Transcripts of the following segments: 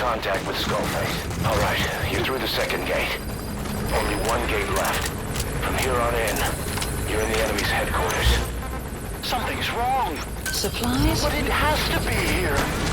contact with Skullface. All right, you're through the second gate. Only one gate left. From here on in, you're in the enemy's headquarters. Something's wrong. Supplies? But it has to be here.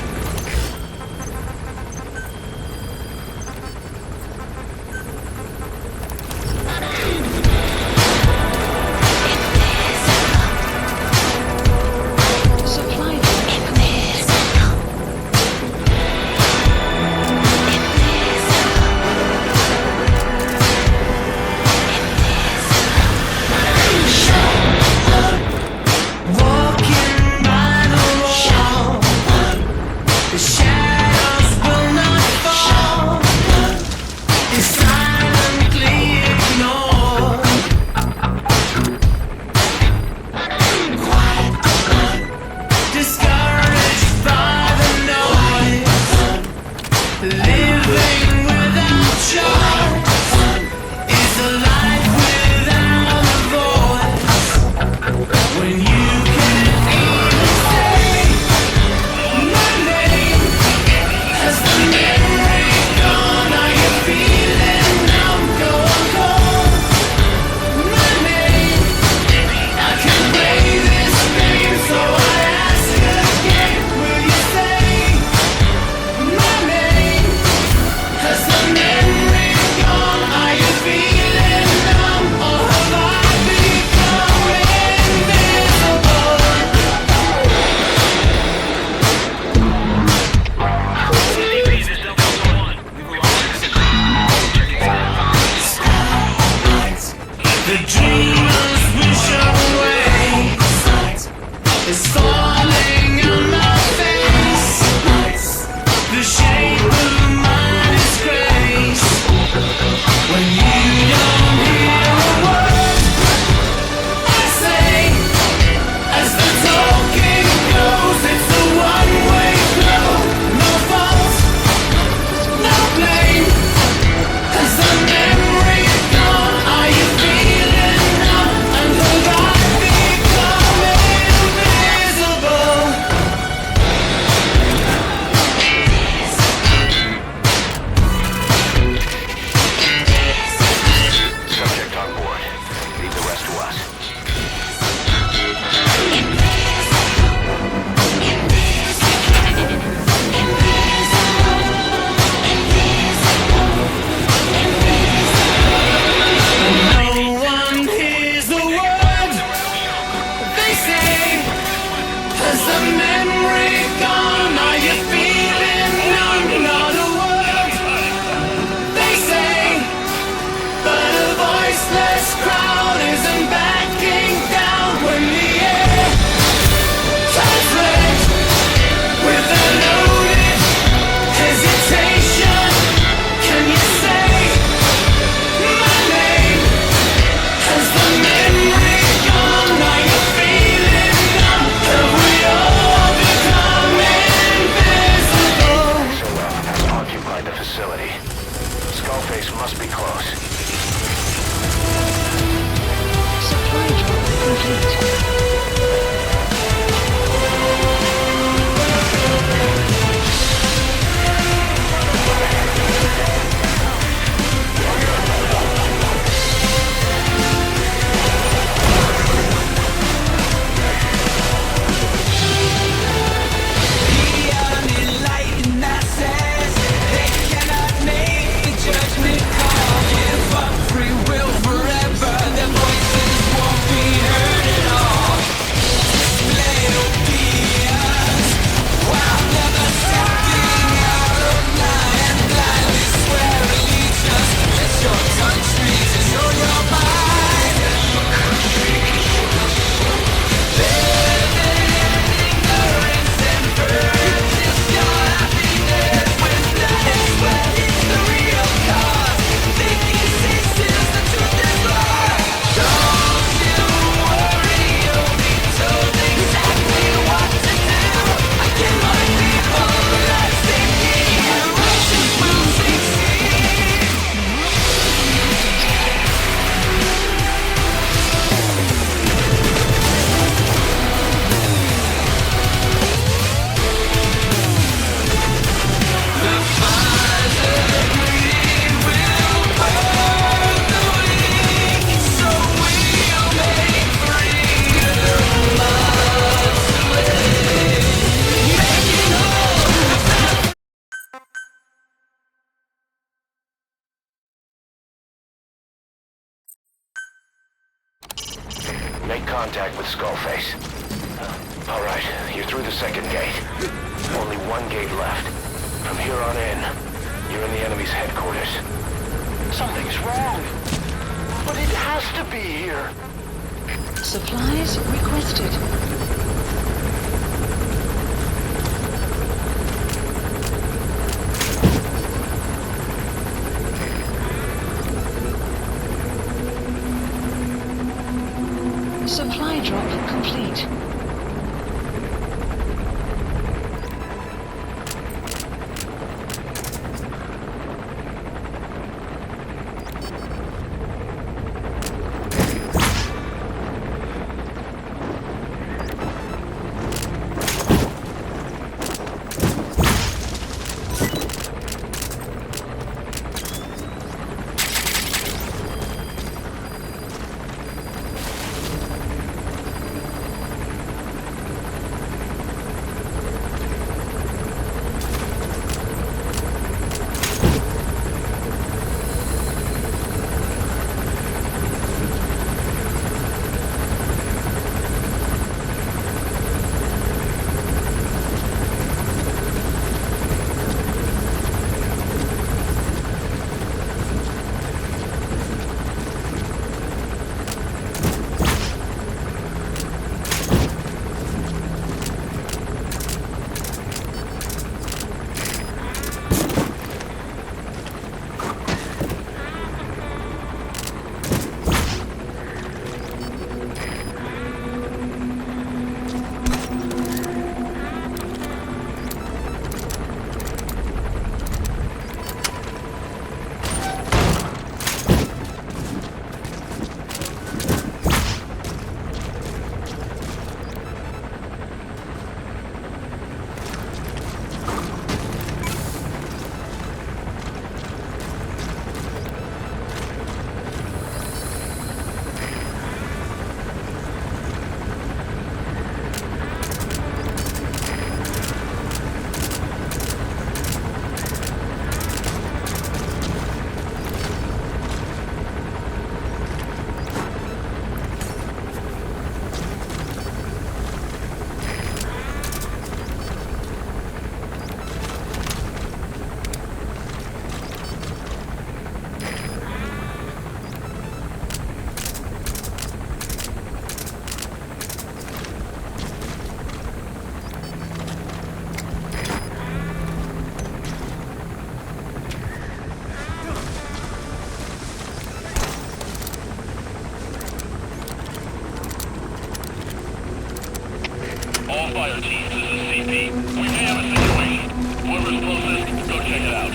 contact with Skullface. All right, you're through the second gate. Only one gate left. From here on in, you're in the enemy's headquarters. Something's wrong. But it has to be here. Supplies requested. Supply drop complete. All fire teams, this is CP. We may have a situation. Whoever's closest, go check it out.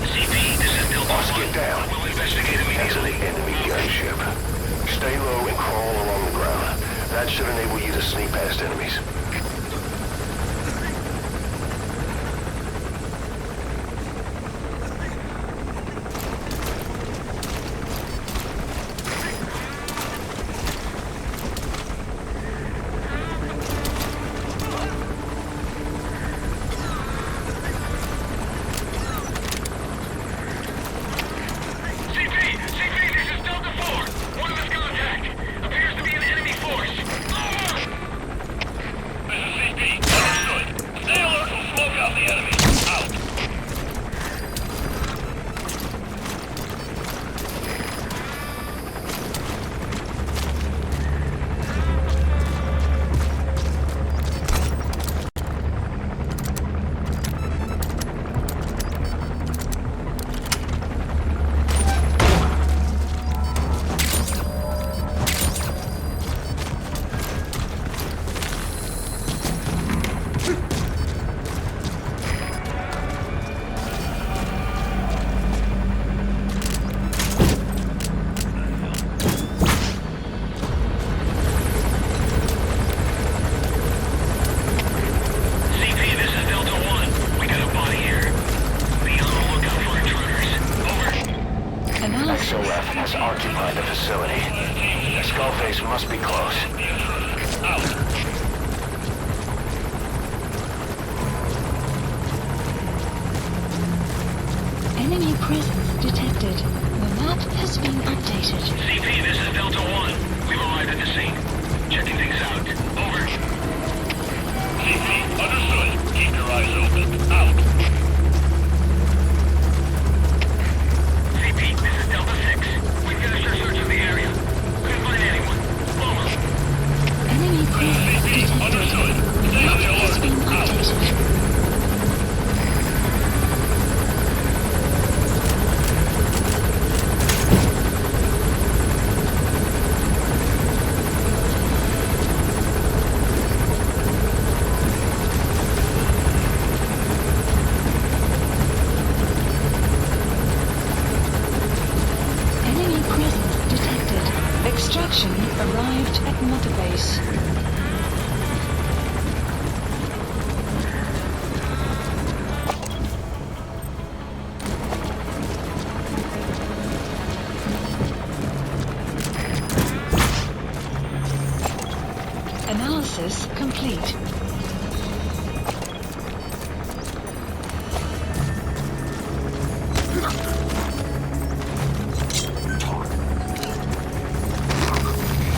CP, this is Delta 1. Get down. We'll investigate immediately. That's an enemy gunship. Stay low and crawl along the ground. That should enable you to sneak past enemies. XOF has occupied the facility. Skullface must be close. Enemy presence detected. detected. The map has been updated. CP, this is Delta 1. We've arrived at the scene. Checking things out. Over. CP, understood. Keep your eyes open. Out. CP, this is Delta 6. We've finished our search of the area. Couldn't find anyone. Over. Enemy presence CP, detected. understood. The Stay on map the has alert. been Out. updated. Enemy presence detected. Extraction arrived at Mother Base. Analysis complete.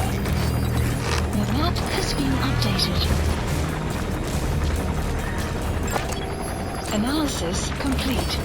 The map has been updated. Analysis complete.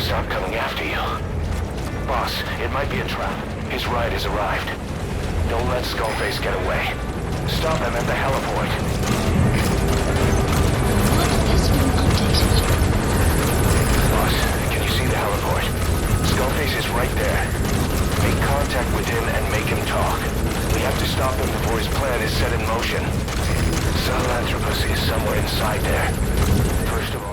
Stop coming after you. Boss, it might be a trap. His ride has arrived. Don't let Skullface get away. Stop him at the heliport. Map has been updated. Boss, can you see the heliport? Skullface is right there. Make contact with him and make him talk. We have to stop him before his plan is set in motion. Sahelanthropus is somewhere inside there. First of all...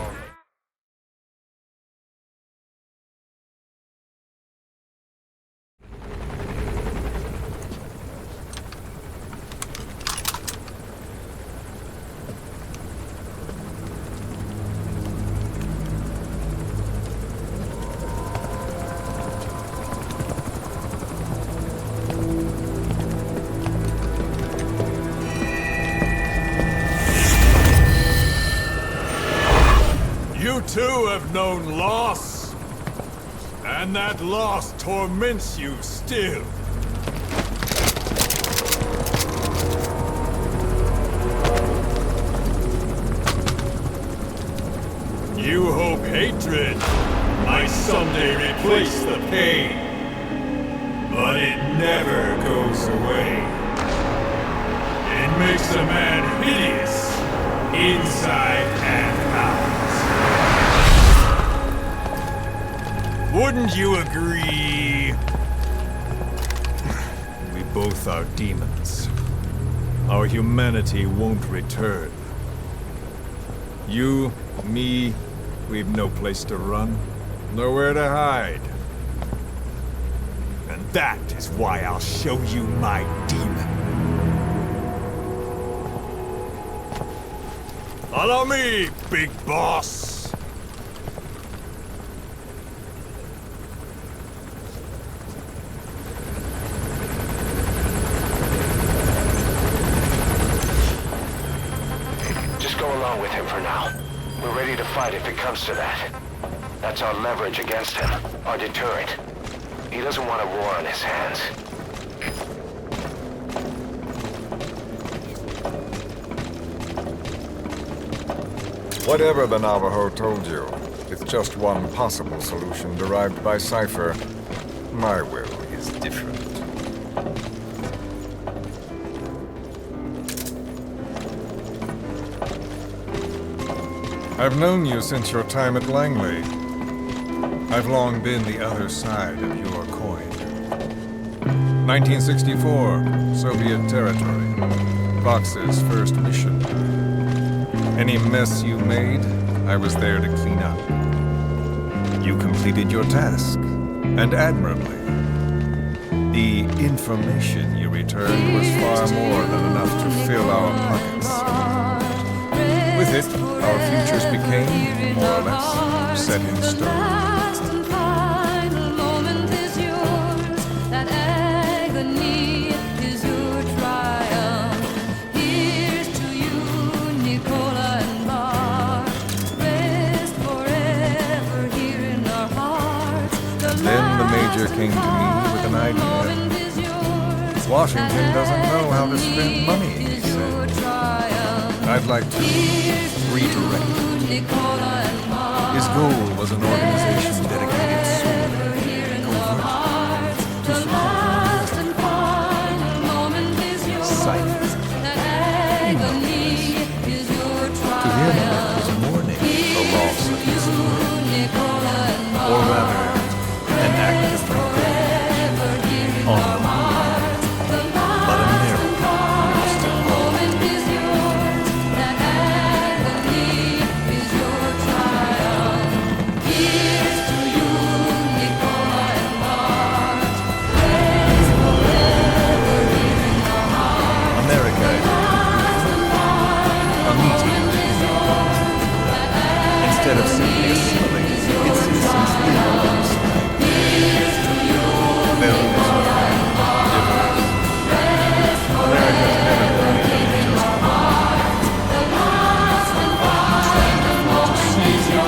You too have known loss, and that loss torments you still. You hope hatred might someday replace the pain, but it never goes away. It makes a man hideous, inside and out. Wouldn't you agree? We both are demons. Our humanity won't return. You, me, we've no place to run, nowhere to hide. And that is why I'll show you my demon. Follow me, big boss! Go along with him for now. We're ready to fight if it comes to that. That's our leverage against him, our deterrent. He doesn't want a war on his hands. Whatever the Navajo told you, it's just one possible solution derived by Cypher. My will is different. I've known you since your time at Langley. I've long been the other side of your coin. 1964, Soviet territory. Vox's first mission. Any mess you made, I was there to clean up. You completed your task, and admirably. The information you returned was far more than enough to fill our pockets. With it, our futures became, more or less, set in stone. Then the Major came to me with an idea. Washington doesn't know how to spend money, he said. I'd like to redirect it. His goal was an organization dedicated solely, covertly, to support Cypher. To him, it was mourning the loss of his friend. Or rather, an act of revenge on the world, but America lost it all. America a meeting. Instead of simply assimilating its citizens in America's never been made up just one. To see the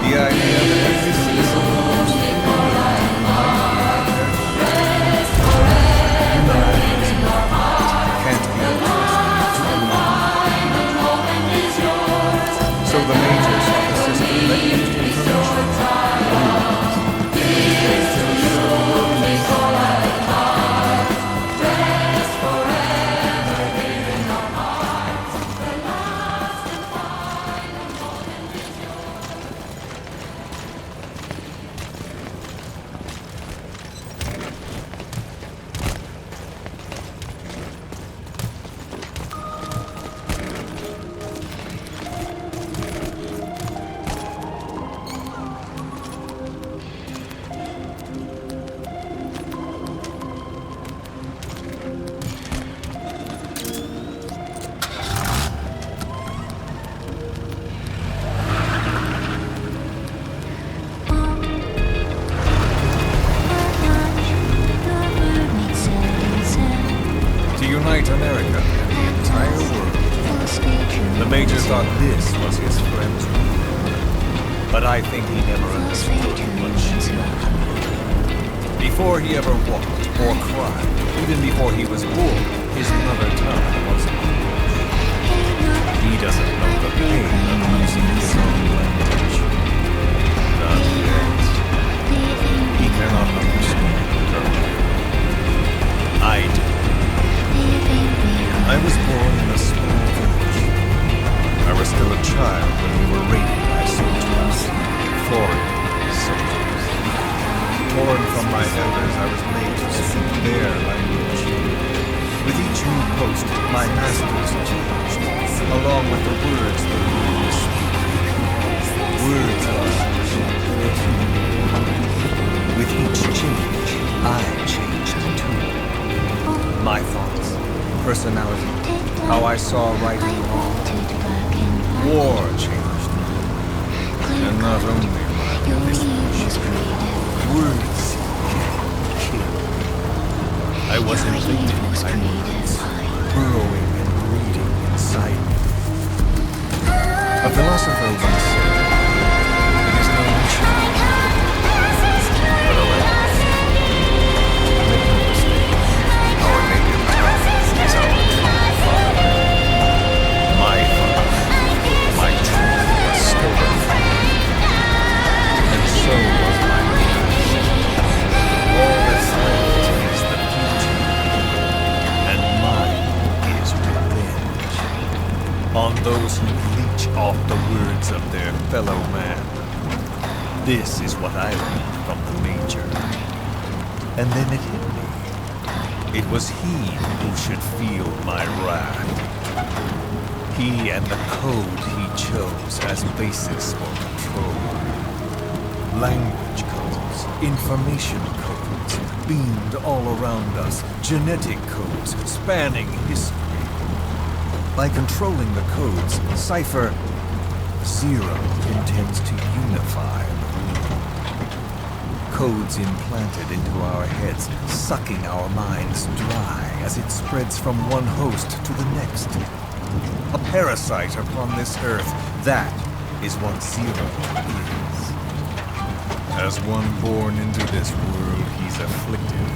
the idea that every citizen belongs to the can't be so the Major sought a system that used information. Unite America and the entire world. The Major thought this was his friend's will. But I think he never understood what she meant. Before he ever walked or cried, even before he was born, his mother tongue was English. He doesn't know the pain of losing his own language. Not yet. He cannot understand her. I do. I was born in a small village. I was still a child when we were raided by soldiers. Foreign soldiers. Torn from my elders, I was made to speak their language. With each new post, my masters changed, along with the words they would speak. Words with each change, I changed too. My thoughts, personality, how I saw right and wrong. War changed me. And not only my language. Words kill. I was inflicted by words, burrowing and breeding inside me. A philosopher once said, it is no mission, but a language. Make no mistake, our native tongue is our tongue. on those who leech off the words of their fellow man. This is what I learned from the Major. And then it hit me. It was he who should feel my wrath. He and the code he chose as basis for control. Language codes, information codes, beamed all around us, genetic codes spanning history. By controlling the codes, Cypher Zero intends to unify the world. Codes implanted into our heads, sucking our minds dry as it spreads from one host to the next. A parasite upon this earth, that is what Zero is. As one born into this world he's afflicted,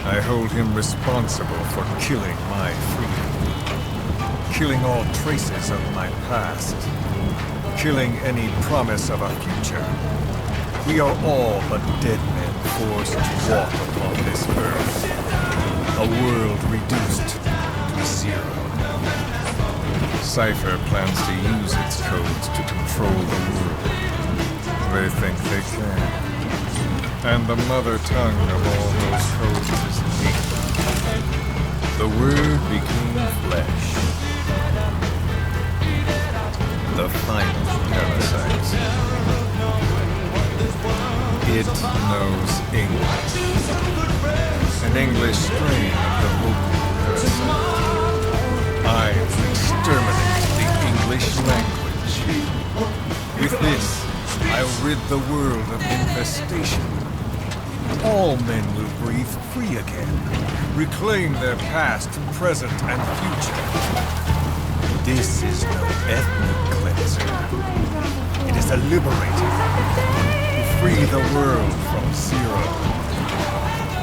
I hold him responsible for killing my freedom. Killing all traces of my past. Killing any promise of a future. We are all but dead men forced to walk upon this earth. A world reduced to zero. Cypher plans to use its codes to control the world. They think they can. And the mother tongue of all those codes is hate. The Word became flesh. The final parasite. It knows English. An English strain of the vocal parasite. I exterminate the English language. With this, I'll rid the world of infestation. All men will breathe free again, reclaim their past, present, and future. This is no ethnic cleanser. It is a liberator to free the world from Zero.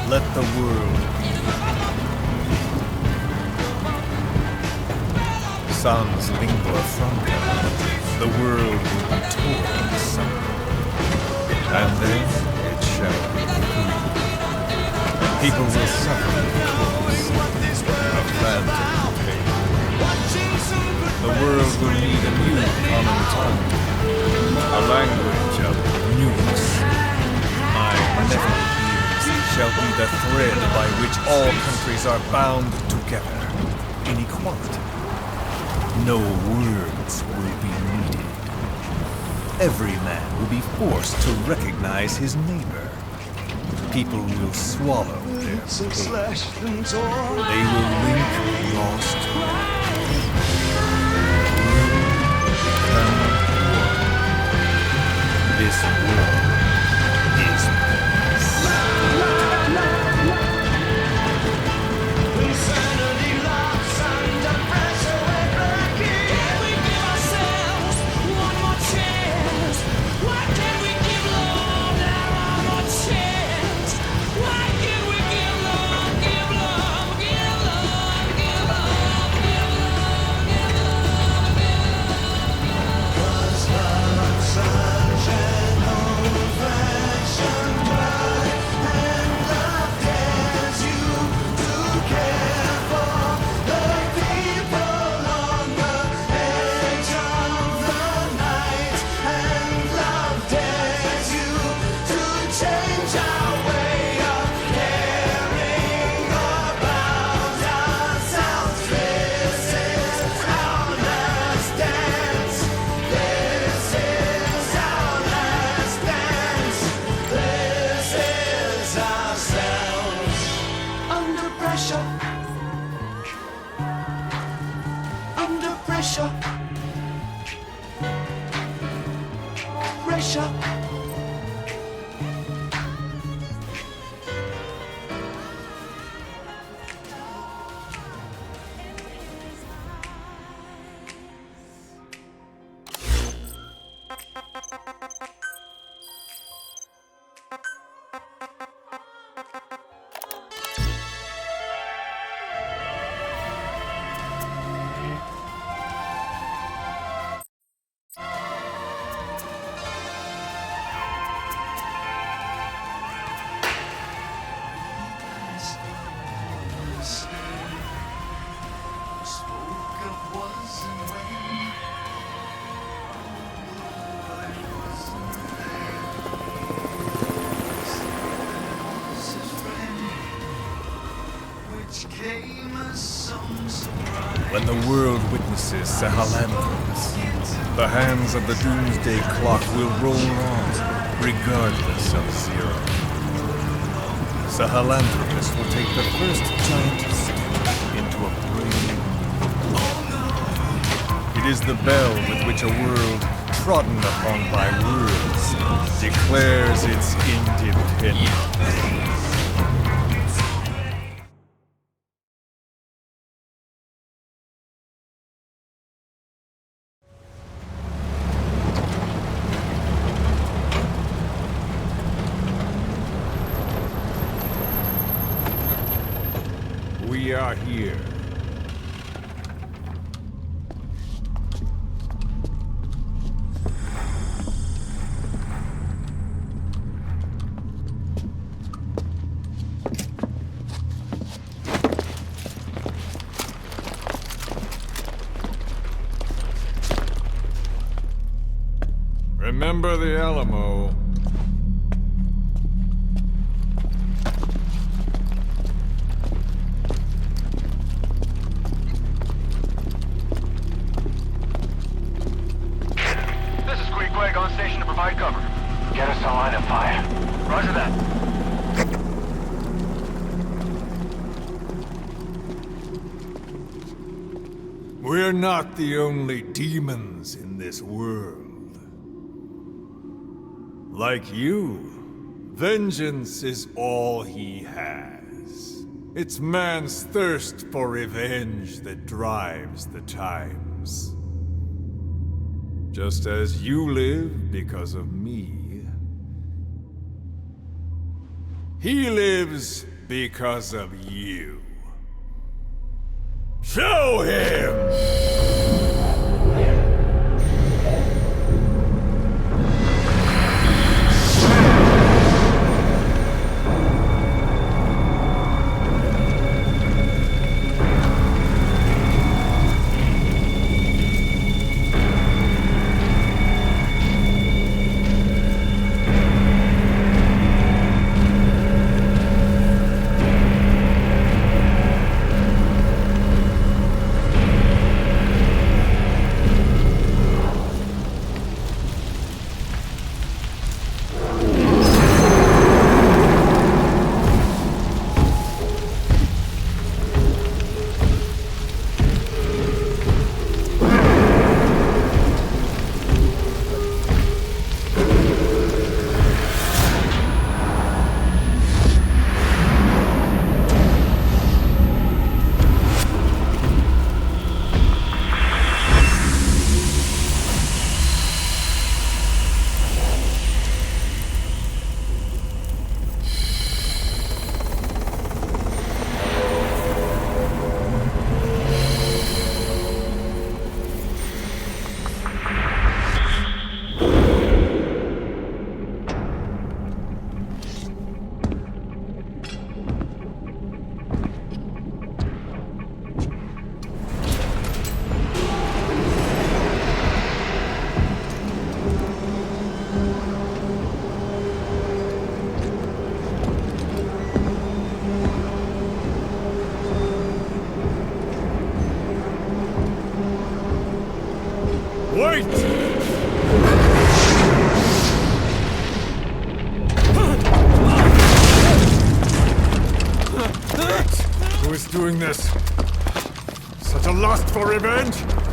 Let the world be. Sans lingua franca, the world will be torn asunder. And then it shall be free. People will suffer because a phantom pain. The world will need a new common tongue, a language of newness. My metal ears shall be the thread by which all countries are bound together in equality. No words will be needed. Every man will be forced to recognize his neighbor. People will swallow their pain. They will link lost. This world is peace. Insanity locks under pressure, we're breaking. Can we give ourselves one more chance? Why can't we give love now one more chance? Why can't we give love, give love, give love, give love, give love, give love, give love? 'Cause love, sunshine, old-fashioned pride, and love dares you to care for the people on the edge of the night, and love dares you to change our way of caring about ourselves. This is our last dance. This is our last dance. This is ourselves. Under pressure. Under pressure. Pressure. and the world witnesses Sahelanthropus, the hands of the doomsday clock will roll on, regardless of Zero. Sahelanthropus will take the first giant step into a brave world. It is the bell with which a world trodden upon by worlds declares its independence. We are here. Remember the Alamo. This is Queequeg on station to provide cover. Get us a line of fire. Roger that. We're not the only demons in this world. Like you, vengeance is all he has. It's man's thirst for revenge that drives the times. Just as you live because of me, he lives because of you. Show him! Wait! Who is doing this? Such a lust for revenge?